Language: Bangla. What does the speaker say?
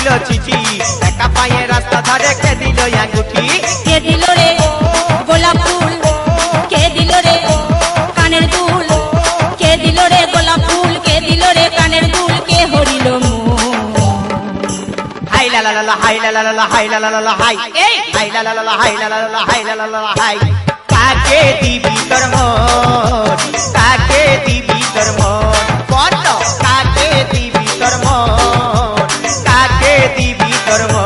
দিল চিঠি একা পায়ে রাস্তা ধারে কে দিল আঙ্গুঠি কে দিল রে গোলাপ ফুল কে দিল রে কানের দুল কে দিল রে গোলাপ ফুল কে দিল রে কানের দুল কে হরিল হাই লা লা লা হাই লা লা লা হাই লা লা লা হাই এই হাই লা লা লা হাই লা লা লা হাই লা লা লা হাই কাকে দিবি তোর মন কাকে দিবি তোর মন বল কাকে দিবি তোর মন কাকে দিবি তোর মন